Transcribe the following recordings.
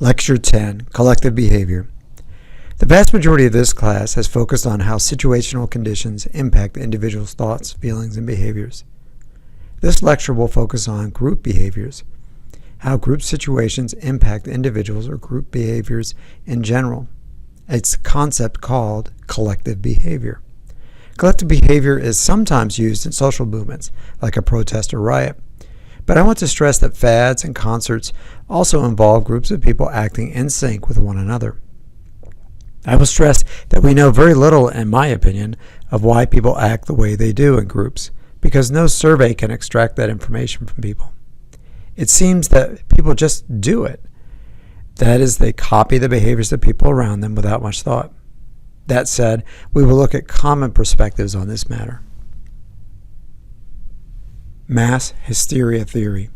Lecture 10, Collective Behavior. The vast majority of this class has focused on how situational conditions impact the individual's thoughts, feelings, and behaviors. This lecture will focus on group behaviors, how group situations impact individuals or group behaviors in general. It's a concept called collective behavior. Collective behavior is sometimes used in social movements, like a protest or riot. But I want to stress that fads and concerts also involve groups of people acting in sync with one another. I will stress that we know very little, in my opinion, of why people act the way they do in groups, because no survey can extract that information from people. It seems that people just do it. That is, they copy the behaviors of people around them without much thought. That said, we will look at common perspectives on this matter. Mass hysteria theory.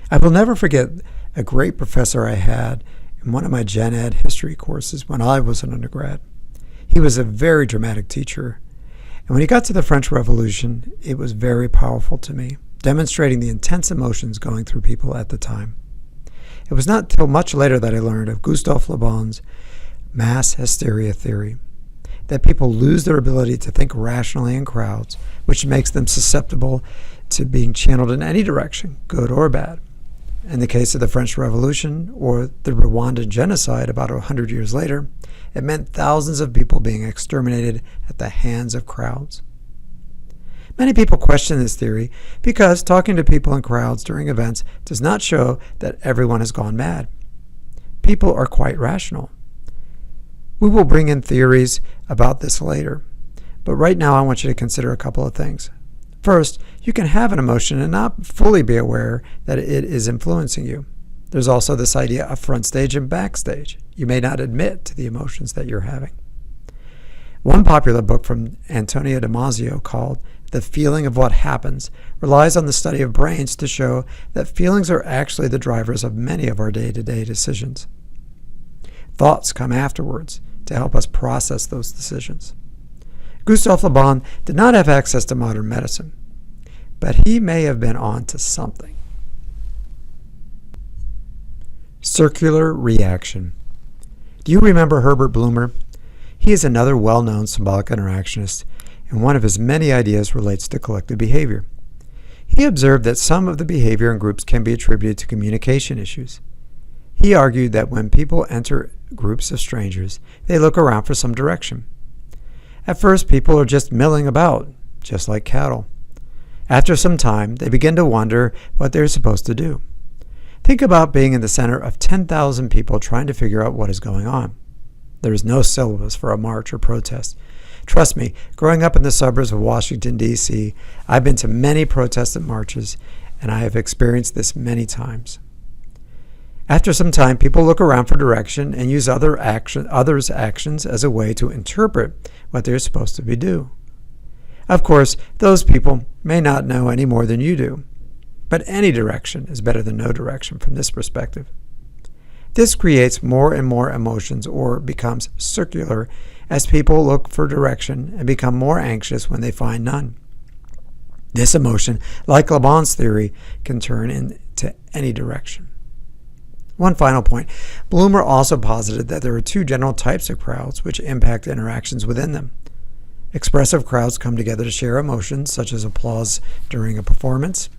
I will never forget a great professor I had in one of my Gen Ed history courses when I was an undergrad. He was a very dramatic teacher, and when he got to the French Revolution, it was very powerful to me, demonstrating the intense emotions going through people at the time. It was not till much later that I learned of Gustave Le Bon's mass hysteria theory, that people lose their ability to think rationally in crowds, which makes them susceptible to being channeled in any direction, good or bad. In the case of the French Revolution or the Rwandan genocide about 100 years later, it meant thousands of people being exterminated at the hands of crowds. Many people question this theory because talking to people in crowds during events does not show that everyone has gone mad. People are quite rational. We will bring in theories about this later, but right now I want you to consider a couple of things. First, you can have an emotion and not fully be aware that it is influencing you. There's also this idea of front stage and backstage. You may not admit to the emotions that you're having. One popular book from Antonio Damasio called The Feeling of What Happens relies on the study of brains to show that feelings are actually the drivers of many of our day-to-day decisions. Thoughts come afterwards to help us process those decisions. Gustave Le Bon did not have access to modern medicine, but he may have been on to something. Circular reaction. Do you remember Herbert Blumer? He is another well-known symbolic interactionist, and one of his many ideas relates to collective behavior. He observed that some of the behavior in groups can be attributed to communication issues. He argued that when people enter groups of strangers, they look around for some direction. At first, people are just milling about, just like cattle. After some time, they begin to wonder what they're supposed to do. Think about being in the center of 10,000 people trying to figure out what is going on. There is no syllabus for a march or protest. Trust me, growing up in the suburbs of Washington, D.C., I've been to many protests and marches, and I have experienced this many times. After some time, people look around for direction and use others' actions as a way to interpret what they're supposed to do. Of course, those people may not know any more than you do, but any direction is better than no direction from this perspective. This creates more and more emotions or becomes circular as people look for direction and become more anxious when they find none. This emotion, like Le Bon's theory, can turn into any direction. One final point. Blumer also posited that there are two general types of crowds which impact interactions within them. Expressive crowds come together to share emotions, such as applause during a performance.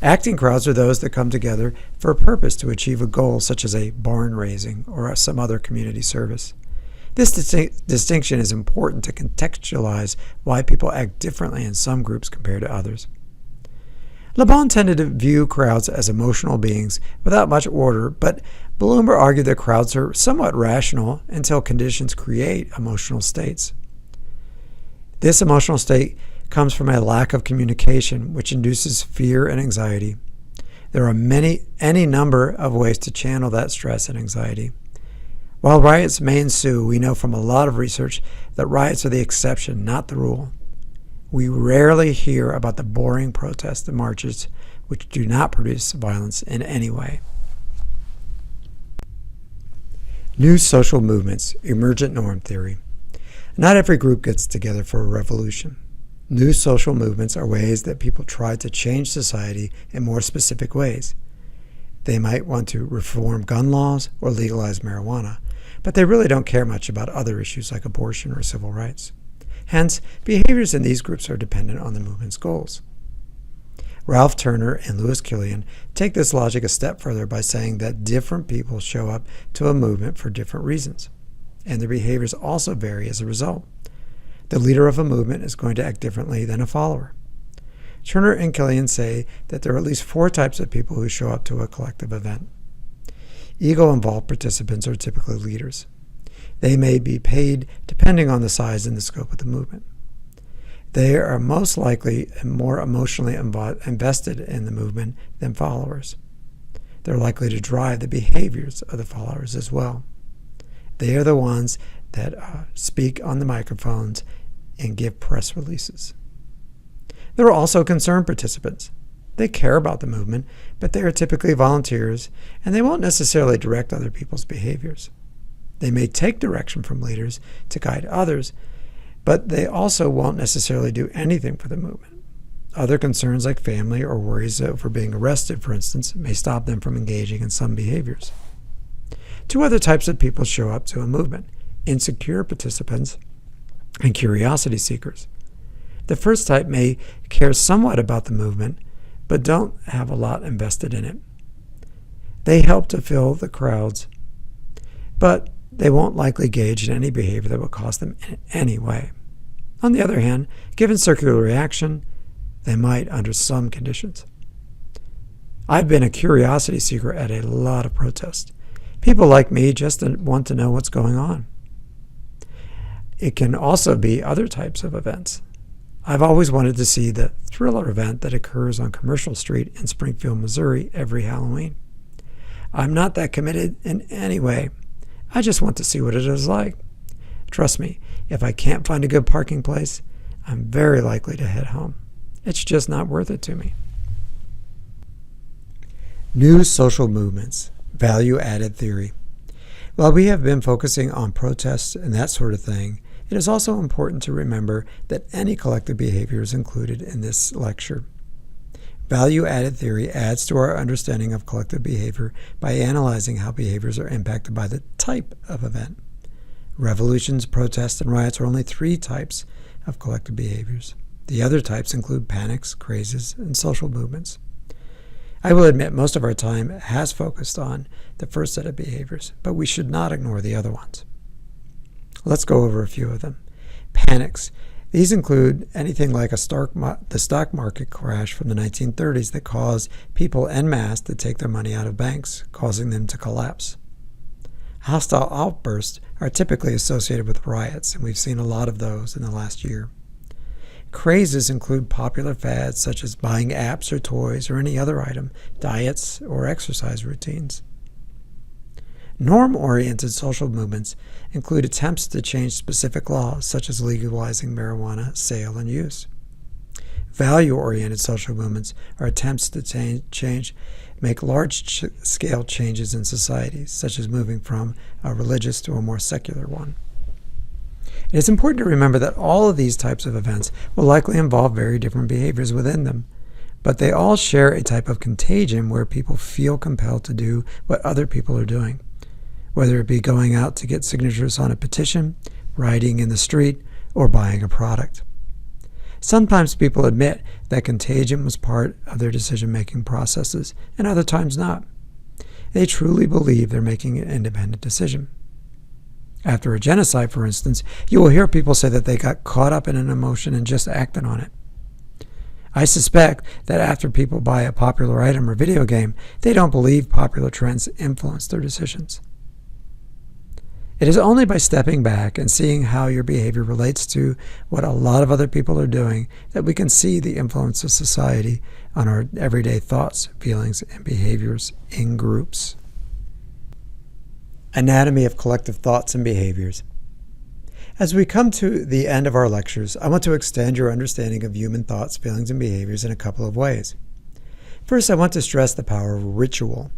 Acting crowds are those that come together for a purpose to achieve a goal, such as a barn raising or some other community service. This distinction is important to contextualize why people act differently in some groups compared to others. Le Bon tended to view crowds as emotional beings without much order, but Blumer argued that crowds are somewhat rational until conditions create emotional states. This emotional state comes from a lack of communication, which induces fear and anxiety. There are any number of ways to channel that stress and anxiety. While riots may ensue, we know from a lot of research that riots are the exception, not the rule. We rarely hear about the boring protests and marches which do not produce violence in any way. New social movements, emergent norm theory. Not every group gets together for a revolution. New social movements are ways that people try to change society in more specific ways. They might want to reform gun laws or legalize marijuana, but they really don't care much about other issues like abortion or civil rights. Hence, behaviors in these groups are dependent on the movement's goals. Ralph Turner and Louis Killian take this logic a step further by saying that different people show up to a movement for different reasons, and their behaviors also vary as a result. The leader of a movement is going to act differently than a follower. Turner and Killian say that there are at least 4 types of people who show up to a collective event. Ego-involved participants are typically leaders. They may be paid depending on the size and the scope of the movement. They are most likely more emotionally invested in the movement than followers. They're likely to drive the behaviors of the followers as well. They are the ones that speak on the microphones and give press releases. There are also concerned participants. They care about the movement, but they are typically volunteers, and they won't necessarily direct other people's behaviors. They may take direction from leaders to guide others, but they also won't necessarily do anything for the movement. Other concerns like family or worries over being arrested, for instance, may stop them from engaging in some behaviors. 2 other types of people show up to a movement: insecure participants and curiosity seekers. The first type may care somewhat about the movement, but don't have a lot invested in it. They help to fill the crowds, but they won't likely gauge in any behavior that will cost them in any way. On the other hand, given circular reaction, they might under some conditions. I've been a curiosity seeker at a lot of protests. People like me just want to know what's going on. It can also be other types of events. I've always wanted to see the Thriller event that occurs on Commercial Street in Springfield, Missouri every Halloween. I'm not that committed in any way. I just want to see what it is like. Trust me, if I can't find a good parking place, I'm very likely to head home. It's just not worth it to me. New social movements, value-added theory. While we have been focusing on protests and that sort of thing, it is also important to remember that any collective behavior is included in this lecture. Value-added theory adds to our understanding of collective behavior by analyzing how behaviors are impacted by the type of event. Revolutions, protests, and riots are only 3 types of collective behaviors. The other types include panics, crazes, and social movements. I will admit most of our time has focused on the first set of behaviors, but we should not ignore the other ones. Let's go over a few of them. Panics. These include anything like the stock market crash from the 1930s that caused people en masse to take their money out of banks, causing them to collapse. Hostile outbursts are typically associated with riots, and we've seen a lot of those in the last year. Crazes include popular fads such as buying apps or toys or any other item, diets, or exercise routines. Norm-oriented social movements include attempts to change specific laws, such as legalizing marijuana sale and use. Value-oriented social movements are attempts to make large-scale changes in society, such as moving from a religious to a more secular one. It is important to remember that all of these types of events will likely involve very different behaviors within them, but they all share a type of contagion where people feel compelled to do what other people are doing, whether it be going out to get signatures on a petition, riding in the street, or buying a product. Sometimes people admit that contagion was part of their decision-making processes, and other times not. They truly believe they're making an independent decision. After a genocide, for instance, you will hear people say that they got caught up in an emotion and just acted on it. I suspect that after people buy a popular item or video game, they don't believe popular trends influence their decisions. It is only by stepping back and seeing how your behavior relates to what a lot of other people are doing that we can see the influence of society on our everyday thoughts, feelings, and behaviors in groups. Anatomy of collective thoughts and behaviors. As we come to the end of our lectures, I want to extend your understanding of human thoughts, feelings, and behaviors in a couple of ways. First, I want to stress the power of ritual.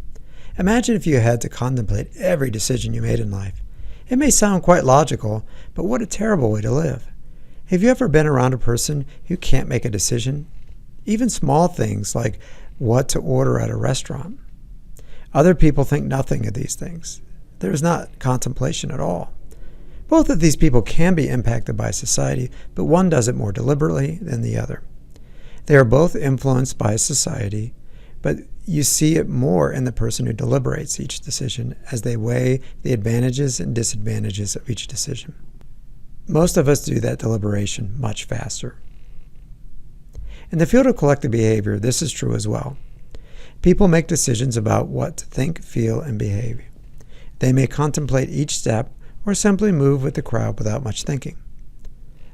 Imagine if you had to contemplate every decision you made in life. It may sound quite logical, but what a terrible way to live. Have you ever been around a person who can't make a decision? Even small things like what to order at a restaurant. Other people think nothing of these things. There is not contemplation at all. Both of these people can be impacted by society, but one does it more deliberately than the other. They are both influenced by society, but you see it more in the person who deliberates each decision as they weigh the advantages and disadvantages of each decision. Most of us do that deliberation much faster. In the field of collective behavior, this is true as well. People make decisions about what to think, feel, and behave. They may contemplate each step or simply move with the crowd without much thinking.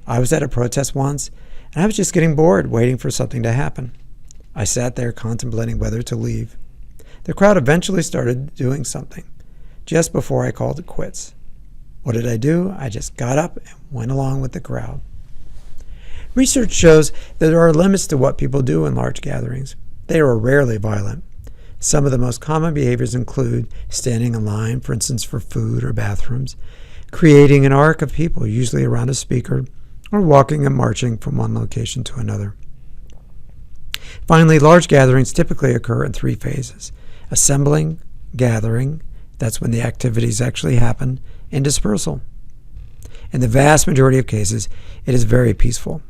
I was at a protest once, and I was just getting bored waiting for something to happen. I sat there contemplating whether to leave. The crowd eventually started doing something, just before I called it quits. What did I do? I just got up and went along with the crowd. Research shows that there are limits to what people do in large gatherings. They are rarely violent. Some of the most common behaviors include standing in line, for instance, for food or bathrooms, creating an arc of people, usually around a speaker, or walking and marching from one location to another. Finally, large gatherings typically occur in three phases: assembling, gathering, that's when the activities actually happen, and dispersal. In the vast majority of cases, it is very peaceful.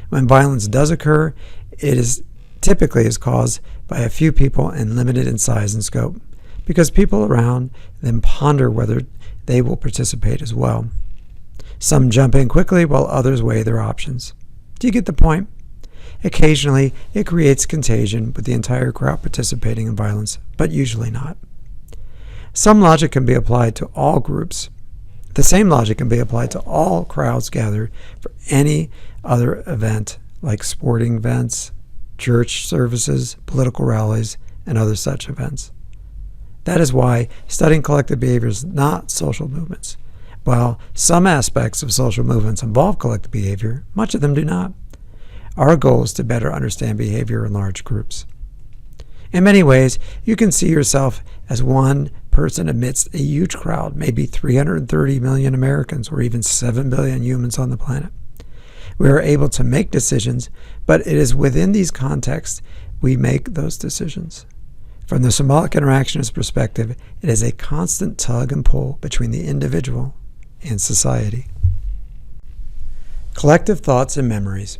When violence does occur, it is typically caused by a few people and limited in size and scope, because people around them ponder whether they will participate as well. Some jump in quickly while others weigh their options. Do you get the point? Occasionally, it creates contagion with the entire crowd participating in violence, but usually not. Some logic can be applied to all groups. The same logic can be applied to all crowds gathered for any other event, like sporting events, church services, political rallies, and other such events. That is why studying collective behavior is not social movements. While some aspects of social movements involve collective behavior, much of them do not. Our goal is to better understand behavior in large groups. In many ways, you can see yourself as one person amidst a huge crowd, maybe 330 million Americans or even 7 billion humans on the planet. We are able to make decisions, but it is within these contexts we make those decisions. From the symbolic interactionist perspective, it is a constant tug and pull between the individual and society. Collective thoughts and memories.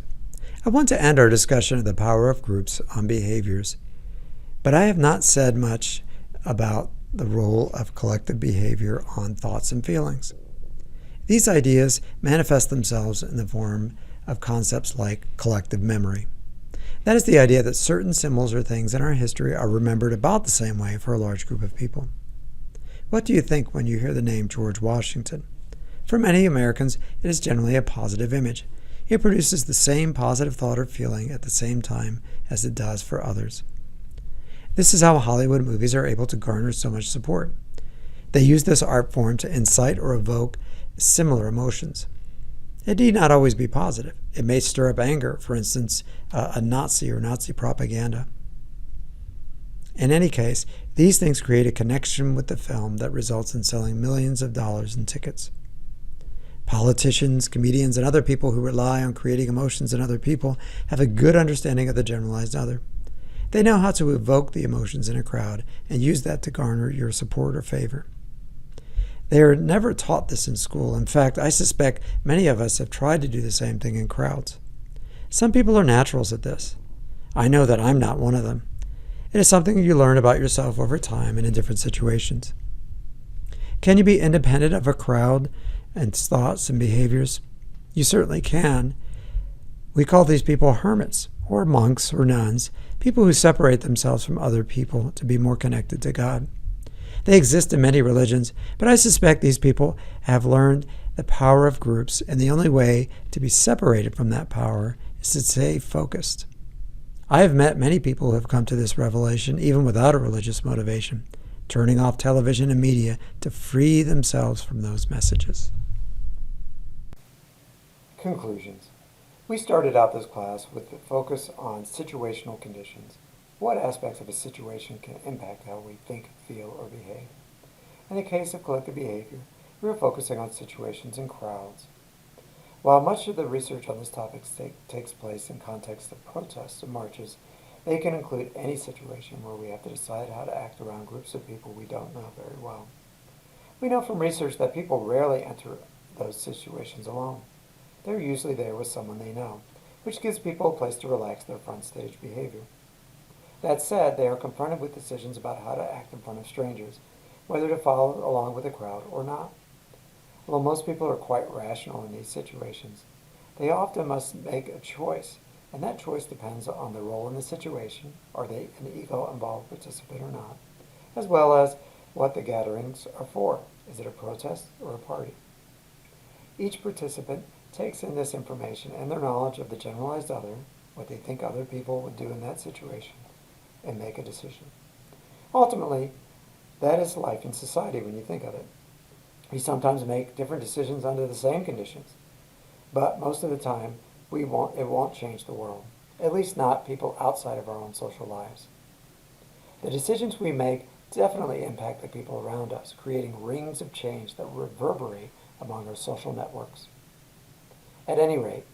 I want to end our discussion of the power of groups on behaviors, but I have not said much about the role of collective behavior on thoughts and feelings. These ideas manifest themselves in the form of concepts like collective memory. That is the idea that certain symbols or things in our history are remembered about the same way for a large group of people. What do you think when you hear the name George Washington? For many Americans, it is generally a positive image. It produces the same positive thought or feeling at the same time as it does for others. This is how Hollywood movies are able to garner so much support. They use this art form to incite or evoke similar emotions. It need not always be positive. It may stir up anger, for instance, a Nazi or Nazi propaganda. In any case, these things create a connection with the film that results in selling millions of dollars in tickets. Politicians, comedians, and other people who rely on creating emotions in other people have a good understanding of the generalized other. They know how to evoke the emotions in a crowd and use that to garner your support or favor. They are never taught this in school. In fact, I suspect many of us have tried to do the same thing in crowds. Some people are naturals at this. I know that I'm not one of them. It is something you learn about yourself over time and in different situations. Can you be independent of a crowd and thoughts and behaviors? You certainly can. We call these people hermits, or monks, or nuns, people who separate themselves from other people to be more connected to God. They exist in many religions, but I suspect these people have learned the power of groups, and the only way to be separated from that power is to stay focused. I have met many people who have come to this revelation even without a religious motivation, turning off television and media to free themselves from those messages. Conclusions. We started out this class with the focus on situational conditions. What aspects of a situation can impact how we think, feel, or behave? In the case of collective behavior, we are focusing on situations in crowds. While much of the research on this topic takes place in context of protests and marches, They can include any situation where we have to decide how to act around groups of people we don't know very well. We know from research that people rarely enter those situations alone. They're usually there with someone they know, which gives people a place to relax their front stage behavior. That said, they are confronted with decisions about how to act in front of strangers, whether to follow along with the crowd or not. Although most people are quite rational in these situations, they often must make a choice, and that choice depends on their role in the situation, are they an ego-involved participant or not, as well as what the gatherings are for. Is it a protest or a party? Each participant takes in this information and their knowledge of the generalized other, what they think other people would do in that situation, and make a decision. Ultimately, that is life in society when you think of it. We sometimes make different decisions under the same conditions, but most of the time it won't change the world, at least not people outside of our own social lives. The decisions we make definitely impact the people around us, creating rings of change that reverberate among our social networks. At any rate,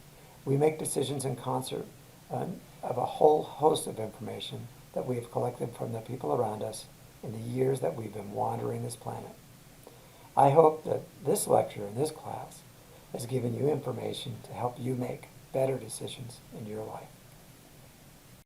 we make decisions in concert of a whole host of information that we have collected from the people around us in the years that we've been wandering this planet. I hope that this lecture and this class has given you information to help you make better decisions in your life.